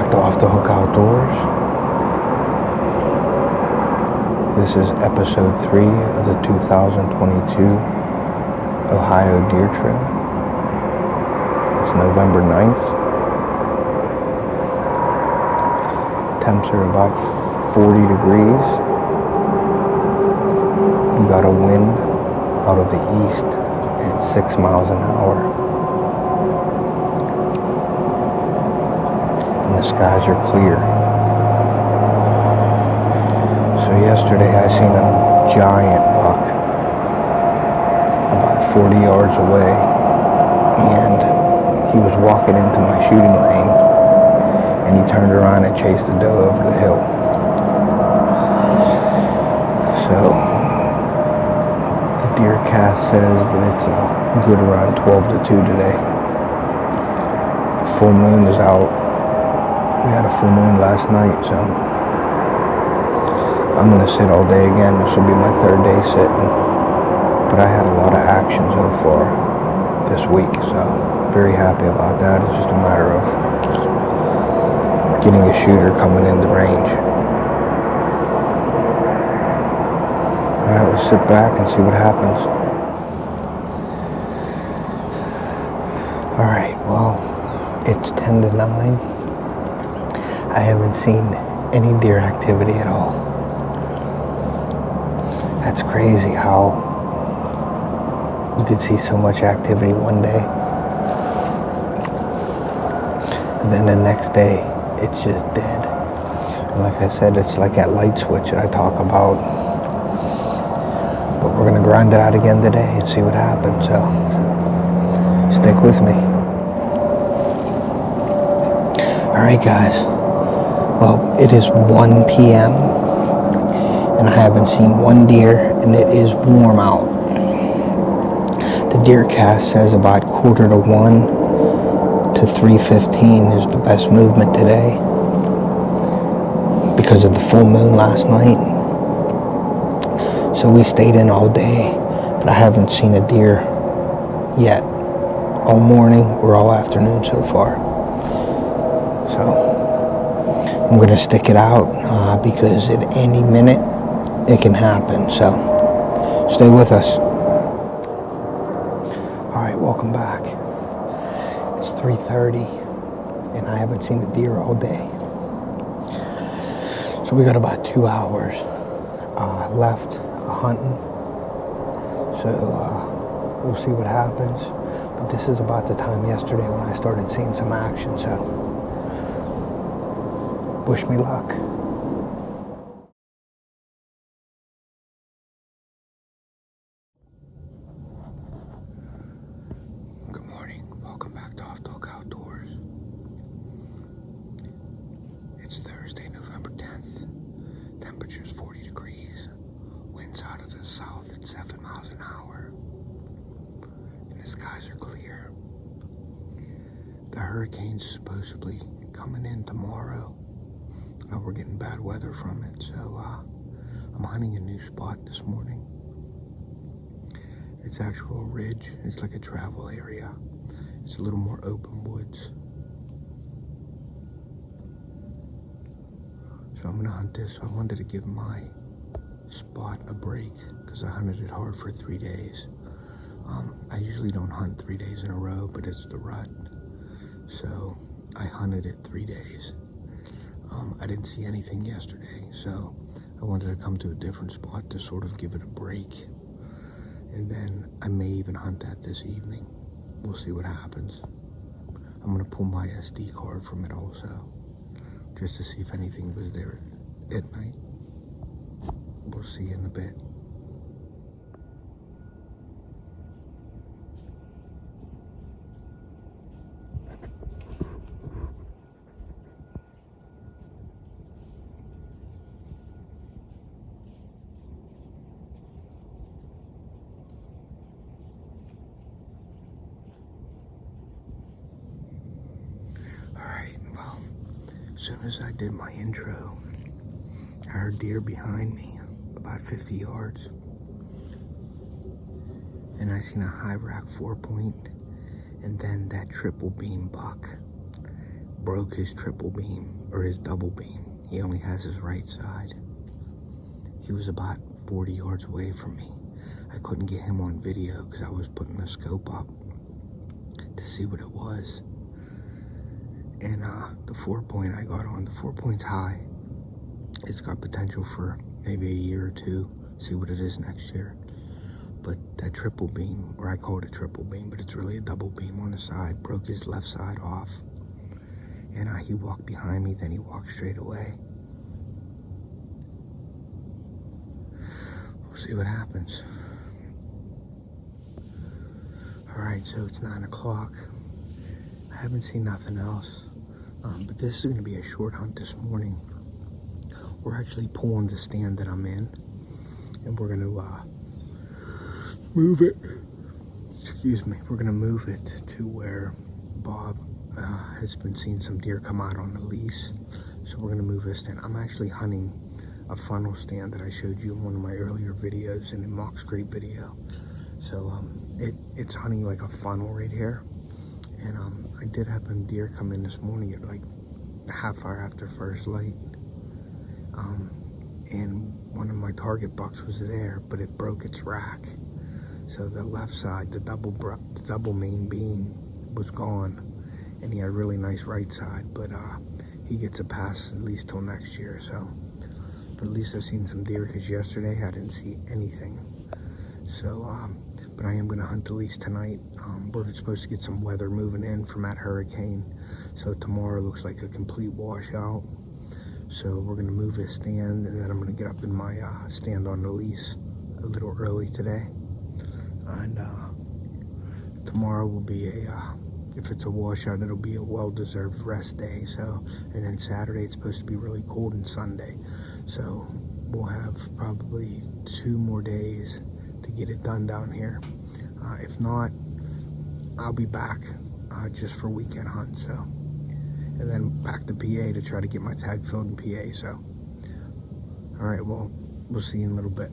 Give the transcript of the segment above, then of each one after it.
back to Off the Hook Outdoors. This is episode 3 of the 2022 Ohio Deer Trail. It's November 9th. Temps are about 40 degrees. We got a wind out of the east at 6 miles an hour. And the skies are clear. So yesterday I seen a giant buck about 40 yards away, and he was walking into my shooting lane, and he turned around and chased the doe over the hill. So the deer cast says that it's a good around 12 to 2 today. Full moon is out. We had a full moon last night, so I'm going to sit all day again. This will be my 3rd day sitting. But I had a lot of action so far this week, so very happy about that. It's just a matter of getting a shooter coming into range. Alright, we'll sit back and see what happens. Alright, well, it's 10 to 9. I haven't seen any deer activity at all. That's crazy how you could see so much activity one day, and then the next day it's just dead. And like I said, it's like that light switch that I talk about. But we're gonna grind it out again today and see what happens, so stick with me. Alright guys, well, it is 1 p.m. and I haven't seen one deer, and it is warm out. The deer cast says about 1:45 to 3:15 is the best movement today because of the full moon last night. So we stayed in all day, but I haven't seen a deer yet, all morning or all afternoon so far. So I'm gonna stick it out because at any minute it can happen, so stay with us. Alright, welcome back. It's 3:30 and I haven't seen a deer all day. So we got about 2 hours left hunting. So we'll see what happens. But this is about the time yesterday when I started seeing some action, so wish me luck. Welcome back to Off the Hook Outdoors. It's Thursday, November 10th. Temperature's 40 degrees. Winds out of the south at 7 miles an hour. And the skies are clear. The hurricane's supposedly coming in tomorrow. We're getting bad weather from it, so I'm hunting a new spot this morning. It's actual ridge. It's like a travel area. It's a little more open woods. So I'm gonna hunt this. I wanted to give my spot a break because I hunted it hard for 3 days. I usually don't hunt 3 days in a row, but it's the rut. So I hunted it 3 days. I didn't see anything yesterday, so I wanted to come to a different spot to sort of give it a break. And then I may even hunt that this evening. We'll see what happens. I'm gonna pull my SD card from it also, just to see if anything was there at night. We'll see in a bit. As soon as I did my intro, I heard deer behind me, about 50 yards. And I seen a high rack 4-point, and then that triple beam buck broke his triple beam, or his double beam. He only has his right side. He was about 40 yards away from me. I couldn't get him on video because I was putting the scope up to see what it was. And the 4-point I got on, the 4-point's high. It's got potential for maybe a year or two, see what it is next year. But that triple beam, or I call it a triple beam, but it's really a double beam on the side, broke his left side off. And he walked behind me, then he walked straight away. We'll see what happens. Alright, so it's 9 o'clock. I haven't seen nothing else. But this is going to be a short hunt this morning. We're actually pulling the stand that I'm in. And we're going to move it. Excuse me. We're going to move it to where Bob has been seeing some deer come out on the lease. So we're going to move this stand. I'm actually hunting a funnel stand that I showed you in one of my earlier videos, in the Mock Scrape video. So it's hunting like a funnel right here. And I did have some deer come in this morning at like a half hour after first light. And one of my target bucks was there, but it broke its rack. So the left side, the double main beam was gone. And he had a really nice right side, but he gets a pass at least till next year. So, but at least I've seen some deer, because yesterday I didn't see anything. So, but I am going to hunt the lease tonight. We're supposed to get some weather moving in from that hurricane. So tomorrow looks like a complete washout. So we're going to move his stand, and then I'm going to get up in my stand on the lease a little early today. And tomorrow will be if it's a washout, it'll be a well-deserved rest day. So, and then Saturday it's supposed to be really cold, and Sunday. So we'll have probably 2 more days to get it done down here. If not, I'll be back just for weekend hunts. So, and then back to PA to try to get my tag filled in PA. So, all right, well, we'll see you in a little bit.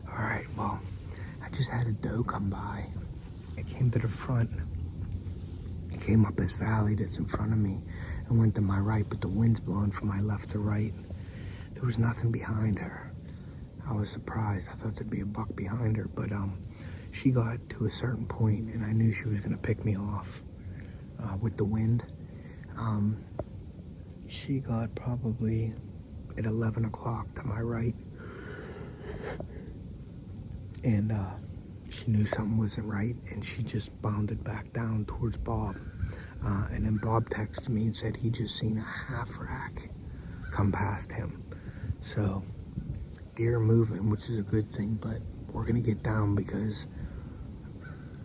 Alright, well, I just had a doe come by. It came to the front. It came up this valley that's in front of me and went to my right, but the wind's blowing from my left to right. There was nothing behind her. I was surprised. I thought there'd be a buck behind her, but she got to a certain point and I knew she was gonna pick me off with the wind. She got probably at 11 o'clock to my right. And she knew something wasn't right, and she just bounded back down towards Bob. And then Bob texted me and said he just seen a half rack come past him. So deer moving, which is a good thing, but we're gonna get down because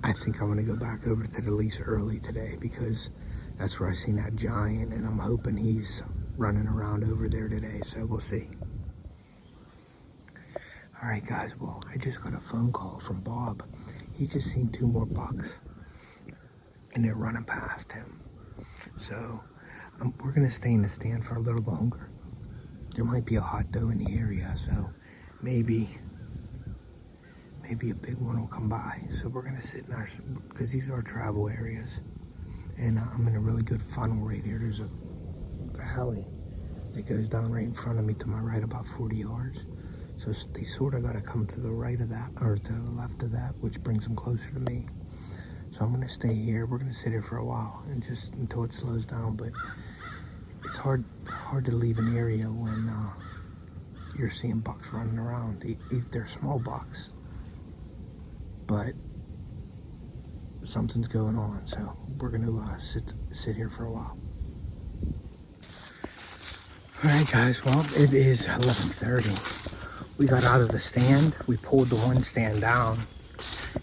I think I'm gonna go back over to the lease early today, because that's where I seen that giant, and I'm hoping he's running around over there today. So we'll see. All right, guys, well, I just got a phone call from Bob. He just seen 2 more bucks, and they're running past him. So we're going to stay in the stand for a little longer. There might be a hot doe in the area, so maybe a big one will come by. So we're going to sit in our, because these are our travel areas. And I'm in a really good funnel right here. There's a valley that goes down right in front of me to my right, about 40 yards. So they sort of got to come to the right of that, or to the left of that, which brings them closer to me. So I'm going to stay here. We're going to sit here for a while, and just until it slows down. But it's hard to leave an area when you're seeing bucks running around. They're small bucks, but something's going on. So we're gonna sit here for a while. All right, guys. Well, it is 11:30. We got out of the stand. We pulled the one stand down,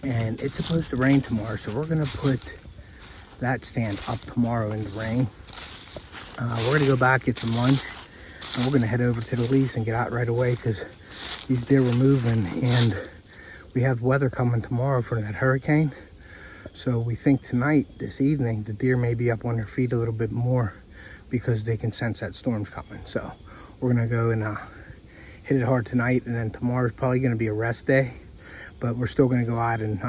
and it's supposed to rain tomorrow. So we're gonna put that stand up tomorrow in the rain. We're gonna go back, get some lunch, and we're gonna head over to the lease and get out right away because these deer were moving, and we have weather coming tomorrow for that hurricane. So we think tonight, this evening, the deer may be up on their feet a little bit more because they can sense that storm's coming. So we're gonna go and hit it hard tonight, and then tomorrow's probably gonna be a rest day, but we're still gonna go out and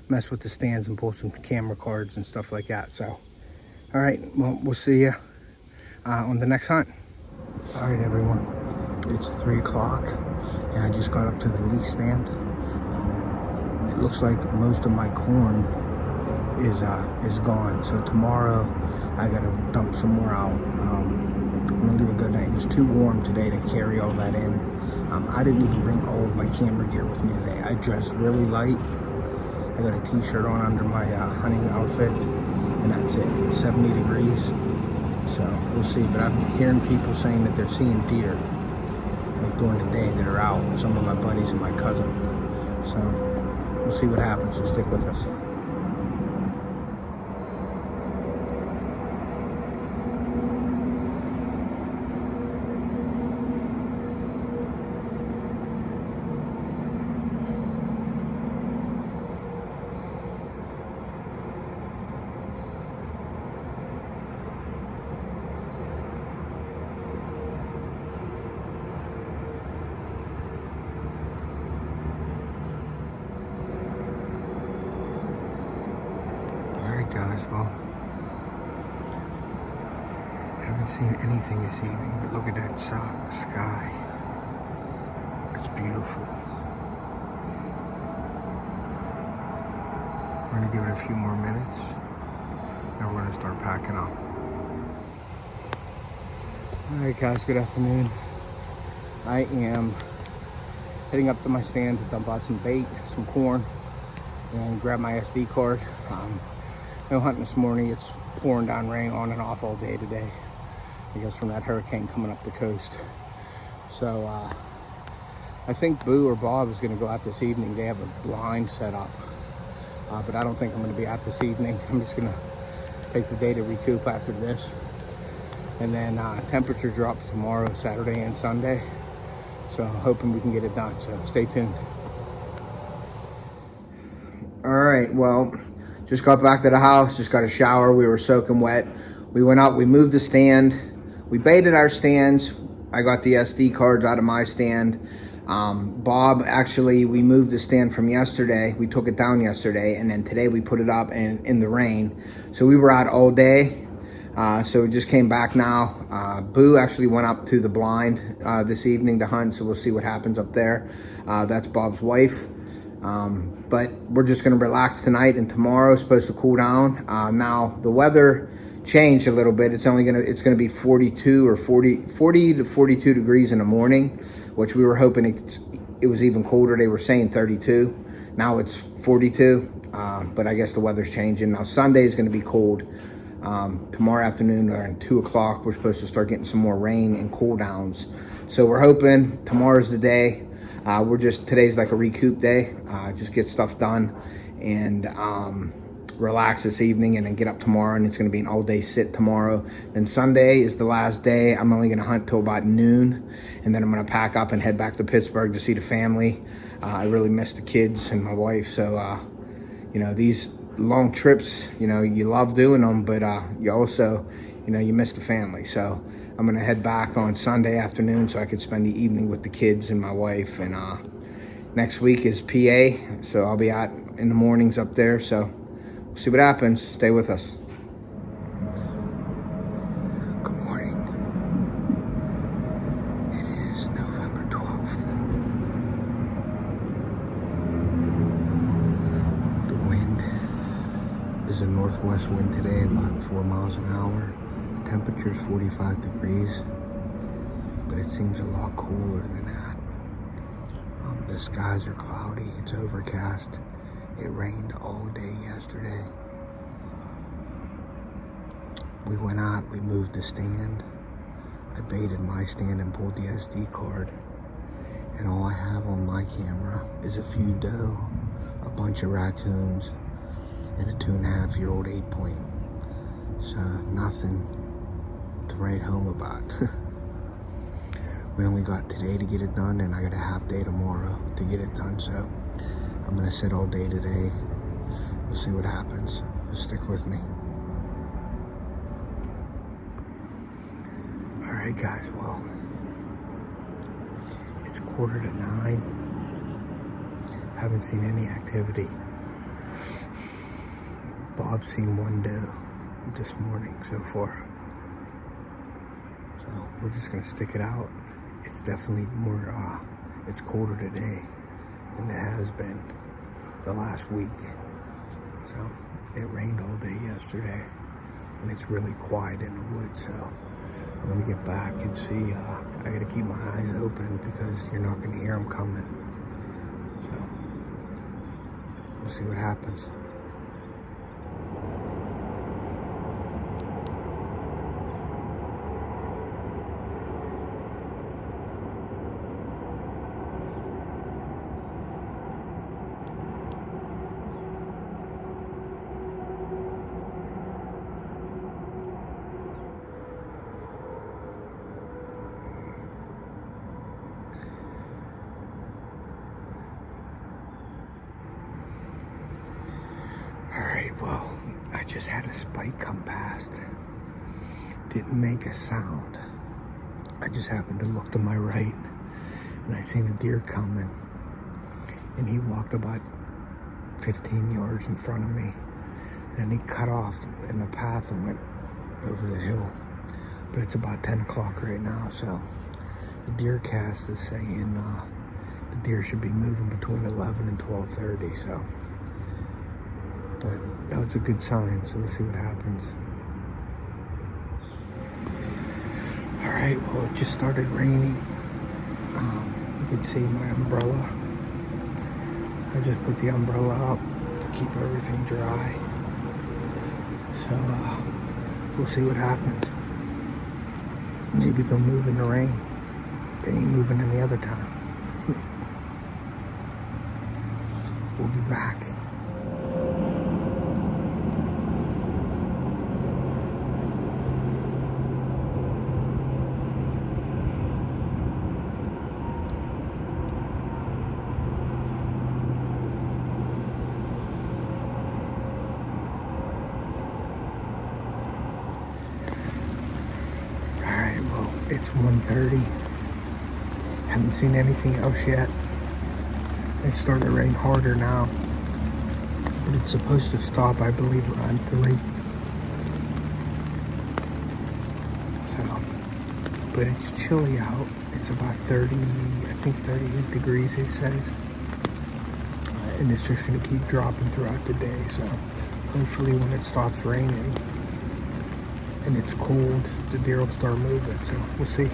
mess with the stands and pull some camera cards and stuff like that. So, all right, well, we'll see you on the next hunt. All right, everyone, it's 3 o'clock, and I just got up to the lease stand. It looks like most of my corn is gone. So tomorrow I gotta dump some more out. I'm gonna leave a good night. It was too warm today to carry all that in. I didn't even bring all of my camera gear with me today. I dressed really light. I got a t-shirt on under my hunting outfit, and that's it. It's 70 degrees, so we'll see. But I'm hearing people saying that they're seeing deer like during the day that are out. Some of my buddies and my cousin. So we'll see what happens. So stick with us. Guys, well, haven't seen anything this evening, but look at that sky. It's beautiful. We're gonna give it a few more minutes, and we're gonna start packing up. All right, guys, good afternoon. I am heading up to my stand to dump out some bait, some corn, and grab my SD card. No hunting this morning. It's pouring down rain on and off all day today, I guess from that hurricane coming up the coast. So I think Boo or Bob is going to go out this evening. They have a blind set up, but I don't think I'm going to be out this evening. I'm just going to take the day to recoup after this, and then temperature drops tomorrow, Saturday and Sunday, so hoping we can get it done. So stay tuned. All right, well, just got back to the house, just got a shower. We were soaking wet. We went out, we moved the stand. We baited our stands. I got the SD cards out of my stand. Bob, actually, we moved the stand from yesterday. We took it down yesterday, and then today we put it up in the rain. So we were out all day. So we just came back now. Boo actually went up to the blind this evening to hunt, so we'll see what happens up there. That's Bob's wife. But we're just going to relax tonight, and tomorrow is supposed to cool down. Now the weather changed a little bit. It's going to be 42 or 40 to 42 degrees in the morning, which we were hoping it was even colder. They were saying 32. Now it's 42. But I guess the weather's changing. Now Sunday is going to be cold. Tomorrow afternoon around 2 o'clock, we're supposed to start getting some more rain and cool downs. So we're hoping tomorrow's the day. Today's like a recoup day, just get stuff done and relax this evening, and then get up tomorrow, and it's going to be an all-day sit tomorrow. Then Sunday is the last day. I'm only going to hunt till about noon, and then I'm going to pack up and head back to Pittsburgh to see the family. I really miss the kids and my wife, so these long trips, you love doing them, but you also, you miss the family. So I'm going to head back on Sunday afternoon so I could spend the evening with the kids and my wife. And next week is PA, so I'll be out in the mornings up there. So we'll see what happens. Stay with us. Good morning. It is November 12th. The wind is a northwest wind today, about 4 miles an hour. Temperature is 45 degrees, but it seems a lot cooler than that. The skies are cloudy, it's overcast, It rained all day yesterday. We went out, we moved the stand. I baited my stand and pulled the SD card. And all I have on my camera is a few doe, a bunch of raccoons, and a 2.5-year-old 8-point. So nothing to write home about. We only got today to get it done, and I got a half day tomorrow to get it done. So I'm gonna sit all day today. We'll see what happens. Just stick with me. All right, guys. Well, it's 8:45. Haven't seen any activity. Bob's seen one doe this morning so far. So we're just gonna stick it out. It's definitely more, it's colder today than it has been the last week. So it rained all day yesterday, and it's really quiet in the woods. So I'm gonna get back and see. I gotta keep my eyes open because you're not gonna hear them coming. So we'll see what happens. Well, I just had a spike come past. Didn't make a sound. I just happened to look to my right, and I seen a deer coming. And he walked about 15 yards in front of me. And he cut off in the path and went over the hill. But it's about 10 o'clock right now, so the deer cast is saying the deer should be moving between 11 and 12:30, so. But that was a good sign, so we'll see what happens. All right, well, it just started raining. You can see my umbrella. I just put the umbrella up to keep everything dry. So we'll see what happens. Maybe they'll move in the rain. They ain't moving any other time. We'll be back. It's 1:30. Haven't seen anything else yet. It's starting to rain harder now. But it's supposed to stop, I believe, around 3. So, but it's chilly out. It's about 30, I think 38 degrees, it says. And it's just going to keep dropping throughout the day. So, hopefully when it stops raining and it's cold, the deer will start moving, so we'll see.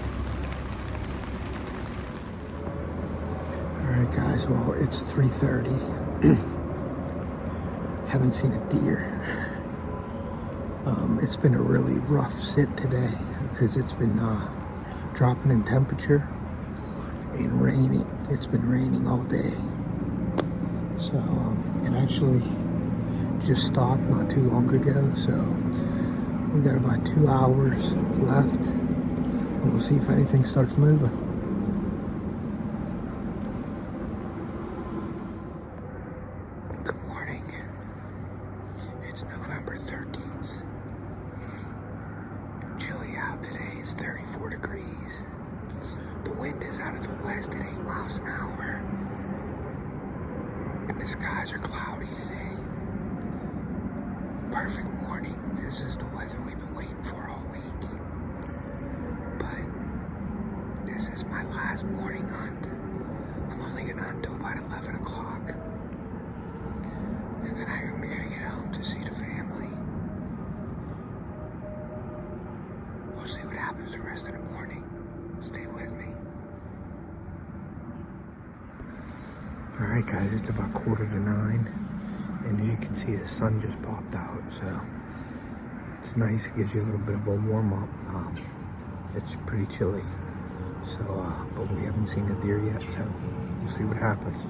Alright guys, well, it's 3:30. Haven't seen a deer. It's been a really rough sit today because it's been dropping in temperature and raining. It's been raining all day. So it actually just stopped not too long ago, so we got about 2 hours left, and we'll see if anything starts moving. Good morning. It's November 13th. Chilly out today. It's 34 degrees. The wind is out of the west at 8 miles an hour. And the skies are cloudy today. Perfect morning. This is the weather we've been waiting for all week. But this is my last morning hunt. I'm only gonna hunt until about 11 o'clock. And then I'm gonna get home to see the family. We'll see what happens the rest of the morning. Stay with me. Alright guys, it's about 8:45. And as you can see, the sun just popped out, so it's nice. It gives you a little bit of a warm up. It's pretty chilly, so but we haven't seen a deer yet, so we'll see what happens.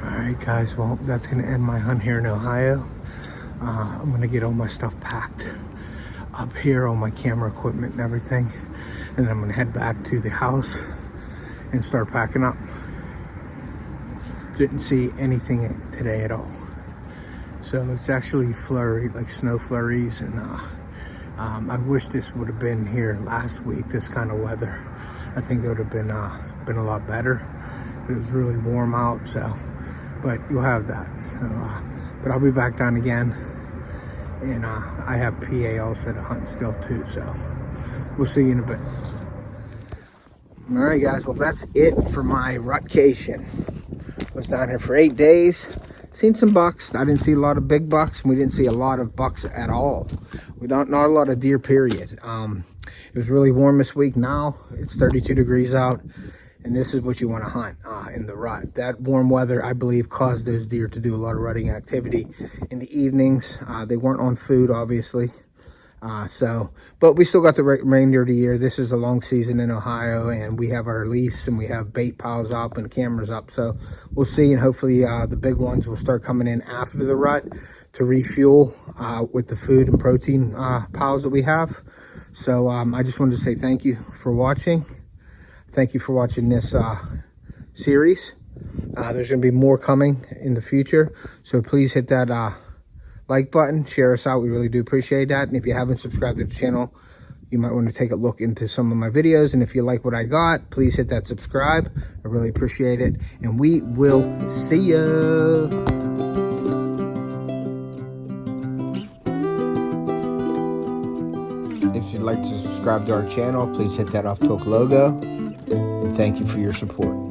All right, guys. Well, that's gonna end my hunt here in Ohio. I'm gonna get all my stuff packed up here, all my camera equipment and everything, and then I'm gonna head back to the house and start packing up. Didn't see anything today at all, so it's actually flurry, like snow flurries, and I wish this would have been here last week, this kind of weather. I think it would have been a lot better. It was really warm out, so, but you'll have that. So, but I'll be back down again, and I have PA also to hunt still too, so we'll see you in a bit. All right, guys, well, that's it for my rutcation. Was down here for 8 days. Seen some bucks. I didn't see a lot of big bucks, and we didn't see a lot of bucks at all. Not a lot of deer, period. It was really warm this week. Now it's 32 degrees out, and this is what you want to hunt in the rut. That warm weather, I believe, caused those deer to do a lot of rutting activity in the evenings. They weren't on food, obviously. But we still got the remainder of the year. This is a long season in Ohio, and we have our lease, and we have bait piles up and cameras up. So we'll see, and hopefully the big ones will start coming in after the rut to refuel with the food and protein piles that we have. So I just wanted to say thank you for watching. Thank you for watching this series. There's going to be more coming in the future, so please hit that like button, share us out. We really do appreciate that. And if you haven't subscribed to the channel, you might want to take a look into some of my videos. And if you like what I got, please hit that subscribe. I really appreciate it. And we will see you. If you'd like to subscribe to our channel, please hit that off-talk logo. And thank you for your support.